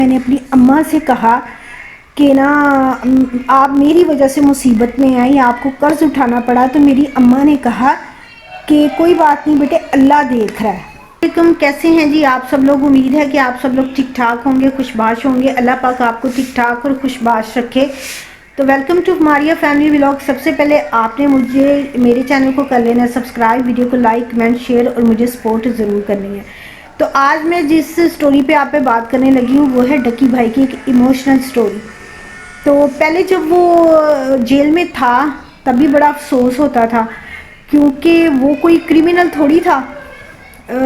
میں نے اپنی اماں سے کہا کہ نا آپ میری وجہ سے مصیبت میں آئیں، آپ کو قرض اٹھانا پڑا، تو میری اماں نے کہا کہ کوئی بات نہیں بیٹے، اللہ دیکھ رہا ہے۔ تم کیسے ہیں جی آپ سب لوگ؟ امید ہے کہ آپ سب لوگ ٹھیک ٹھاک ہوں گے، خوش باش ہوں گے۔ اللہ پاک آپ کو ٹھیک ٹھاک اور خوش باش رکھے۔ تو welcome to Maria family vlog. سب سے پہلے آپ نے میرے چینل کو کر لینا ہے سبسکرائب، ویڈیو کو لائک کمنٹ شیئر اور مجھے سپورٹ ضرور کرنی ہے۔ تو آج میں جس سٹوری پہ آپ پہ بات کرنے لگی ہوں وہ ہے ڈکی بھائی کی ایک ایموشنل سٹوری۔ تو پہلے جب وہ جیل میں تھا تب بھی بڑا افسوس ہوتا تھا، کیونکہ وہ کوئی کرمنل تھوڑی تھا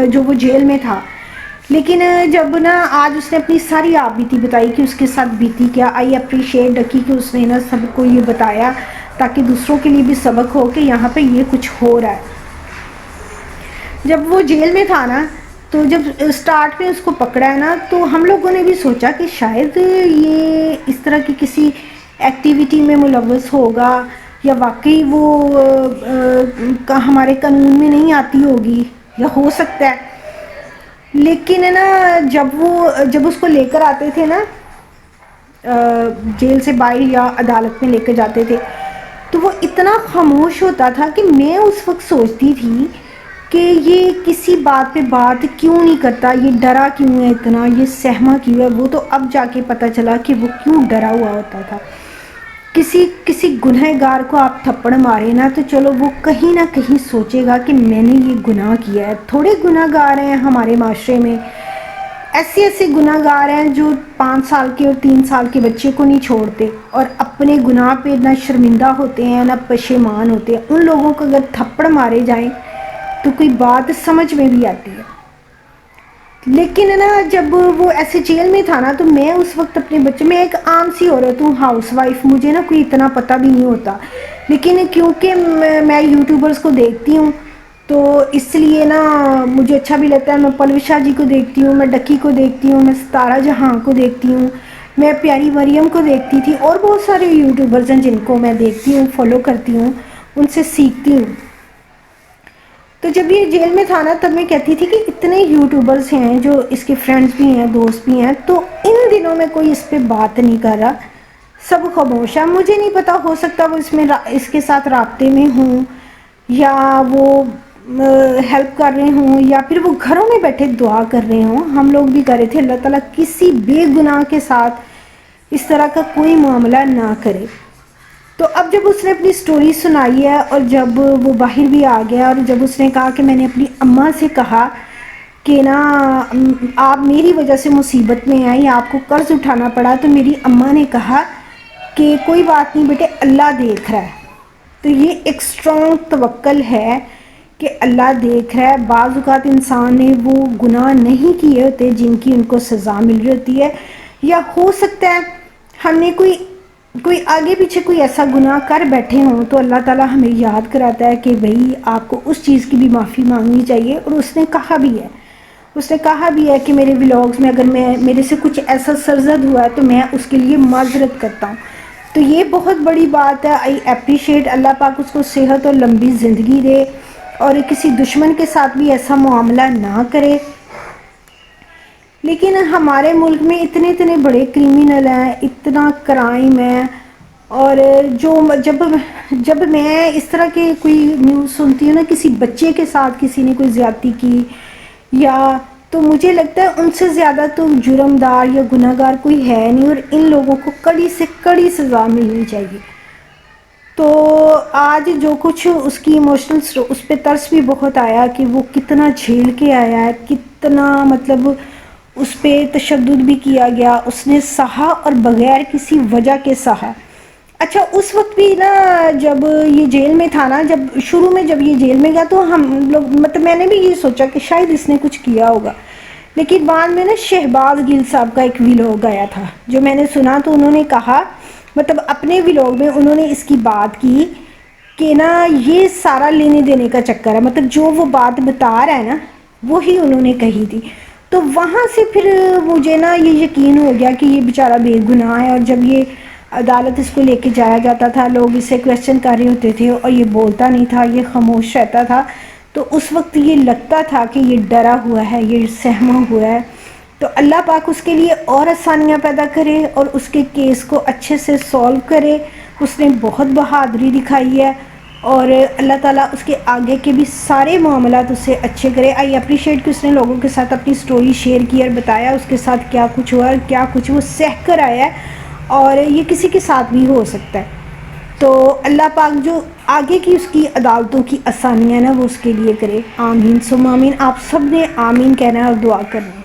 جو وہ جیل میں تھا۔ لیکن جب نا آج اس نے اپنی ساری آپ بیتی بتائی کہ اس کے ساتھ بیتی کیا، آئی اپریشیٹ ڈکی کہ اس نے نا سب کو یہ بتایا تاکہ دوسروں کے لیے بھی سبق ہو کہ یہاں پہ یہ کچھ ہو رہا ہے۔ جب وہ جیل میں تھا نا، تو جب سٹارٹ میں اس کو پکڑا ہے نا، تو ہم لوگوں نے بھی سوچا کہ شاید یہ اس طرح کی کسی ایکٹیویٹی میں ملوث ہوگا یا واقعی وہ ہمارے قانون میں نہیں آتی ہوگی، یا ہو سکتا ہے۔ لیکن ہے نا جب اس کو لے کر آتے تھے نا جیل سے باہر یا عدالت میں لے کر جاتے تھے، تو وہ اتنا خاموش ہوتا تھا کہ میں اس وقت سوچتی تھی کہ یہ کسی بات پہ بات کیوں نہیں کرتا، یہ ڈرا کیوں ہے اتنا، یہ سہما کیوں ہے۔ وہ تو اب جا کے پتہ چلا کہ وہ کیوں ڈرا ہوا ہوتا تھا۔ کسی گنہگار کو آپ تھپڑ مارے نا تو چلو وہ کہیں نہ کہیں سوچے گا کہ میں نے یہ گناہ کیا ہے۔ تھوڑے گناہ گار ہیں ہمارے معاشرے میں، ایسے گناہ گار ہیں جو 5 سال کے اور 3 سال کے بچے کو نہیں چھوڑتے اور اپنے گناہ پہ نہ شرمندہ ہوتے ہیں نہ پشیمان ہوتے ہیں۔ ان لوگوں کو اگر تھپڑ مارے جائیں تو کوئی بات سمجھ میں بھی آتی ہے۔ لیکن نا جب وہ ایسے جیل میں تھا نا، تو میں اس وقت اپنے بچے، میں ایک عام سی عورت ہوں، ہاؤس وائف، مجھے نا کوئی اتنا پتہ بھی نہیں ہوتا، لیکن کیونکہ میں یوٹیوبرز کو دیکھتی ہوں تو اس لیے نا مجھے اچھا بھی لگتا ہے۔ میں پلوشا جی کو دیکھتی ہوں، میں ڈکی کو دیکھتی ہوں، میں ستارہ جہاں کو دیکھتی ہوں، میں پیاری مریم کو دیکھتی تھی، اور بہت سارے یوٹیوبرز ہیں جن کو میں دیکھتی ہوں، فالو کرتی ہوں، ان سے سیکھتی ہوں۔ تو جب یہ جیل میں تھا نا تب میں کہتی تھی کہ اتنے یوٹیوبرز ہیں جو اس کے فرینڈز بھی ہیں، دوست بھی ہیں، تو ان دنوں میں کوئی اس پہ بات نہیں کر رہا، سب خاموش ہے۔ مجھے نہیں پتا، ہو سکتا وہ اس کے ساتھ رابطے میں ہوں، یا وہ ہیلپ کر رہے ہوں، یا پھر وہ گھروں میں بیٹھے دعا کر رہے ہوں۔ ہم لوگ بھی کر رہے تھے اللہ تعالیٰ کسی بے گناہ کے ساتھ اس طرح کا کوئی معاملہ نہ کرے۔ تو اب جب اس نے اپنی سٹوری سنائی ہے اور جب وہ باہر بھی آ گیا اور جب اس نے کہا کہ میں نے اپنی اماں سے کہا کہ نا آپ میری وجہ سے مصیبت میں آئیں، آپ کو قرض اٹھانا پڑا، تو میری اماں نے کہا کہ کوئی بات نہیں بیٹے، اللہ دیکھ رہا ہے۔ تو یہ ایک اسٹرانگ توکل ہے کہ اللہ دیکھ رہا ہے۔ بعض اوقات انسان نے وہ گناہ نہیں کیے ہوتے جن کی ان کو سزا مل رہی ہوتی ہے، یا ہو سکتا ہے ہم نے کوئی آگے پیچھے کوئی ایسا گناہ کر بیٹھے ہوں، تو اللہ تعالیٰ ہمیں یاد کراتا ہے کہ بھئی آپ کو اس چیز کی بھی معافی مانگنی چاہیے۔ اور اس نے کہا بھی ہے کہ میرے ولاگز میں اگر میرے سے کچھ ایسا سرزد ہوا ہے تو میں اس کے لیے معذرت کرتا ہوں۔ تو یہ بہت بڑی بات ہے۔ آئی اپریشیٹ، اللہ پاک اس کو صحت اور لمبی زندگی دے اور کسی دشمن کے ساتھ بھی ایسا معاملہ نہ کرے۔ لیکن ہمارے ملک میں اتنے بڑے کرمینل ہیں، اتنا کرائم ہے، اور جب میں اس طرح کے کوئی نیوز سنتی ہوں نا، کسی بچے کے ساتھ کسی نے کوئی زیادتی کی، یا تو مجھے لگتا ہے ان سے زیادہ تو جرمدار یا گناہگار کوئی ہے نہیں، اور ان لوگوں کو کڑی سے کڑی سزا ملنی چاہیے۔ تو آج جو کچھ اس کی ایموشنل، اس پہ ترس بھی بہت آیا کہ وہ کتنا جھیل کے آیا ہے، کتنا مطلب اس پہ تشدد بھی کیا گیا، اس نے سہا اور بغیر کسی وجہ کے سہا۔ اچھا اس وقت بھی نا جب یہ جیل میں تھا نا، شروع میں جب یہ جیل میں گیا تو ہم لوگ مطلب میں نے بھی یہ سوچا کہ شاید اس نے کچھ کیا ہوگا، لیکن بعد میں نا شہباز گل صاحب کا ایک ویلاگ آیا تھا جو میں نے سنا، تو انہوں نے کہا، مطلب اپنے ویلاگ میں انہوں نے اس کی بات کی کہ نا یہ سارا لینے دینے کا چکر ہے، مطلب جو وہ بات بتا رہا ہے نا وہی انہوں نے کہی تھی۔ تو وہاں سے پھر مجھے نا یہ یقین ہو گیا کہ یہ بیچارہ بے گناہ ہے، اور جب یہ عدالت اس کو لے کے جایا جاتا تھا، لوگ اسے کویسچن کر رہے ہوتے تھے اور یہ بولتا نہیں تھا، یہ خاموش رہتا تھا، تو اس وقت یہ لگتا تھا کہ یہ ڈرا ہوا ہے، یہ سہما ہوا ہے۔ تو تو اللہ پاک اس کے لیے اور آسانیاں پیدا کرے اور اس کے کیس کو اچھے سے سولو کرے. اس نے بہت بہادری دکھائی ہے اور اللہ تعالیٰ اس کے آگے کے بھی سارے معاملات اس سے اچھے کرے. آئی اپریشیٹ کہ اس نے لوگوں کے ساتھ اپنی سٹوری شیئر کی اور بتایا اس کے ساتھ کیا کچھ ہوا اور کیا کچھ وہ سہ کر آیا ہے، اور یہ کسی کے ساتھ بھی ہو سکتا ہے. تو اللہ پاک جو آگے کی اس کی عدالتوں کی آسانیاں نا وہ اس کے لیے کرے. آمین ثم آمین. آپ سب نے آمین کہنا ہے اور دعا کرنا ہے.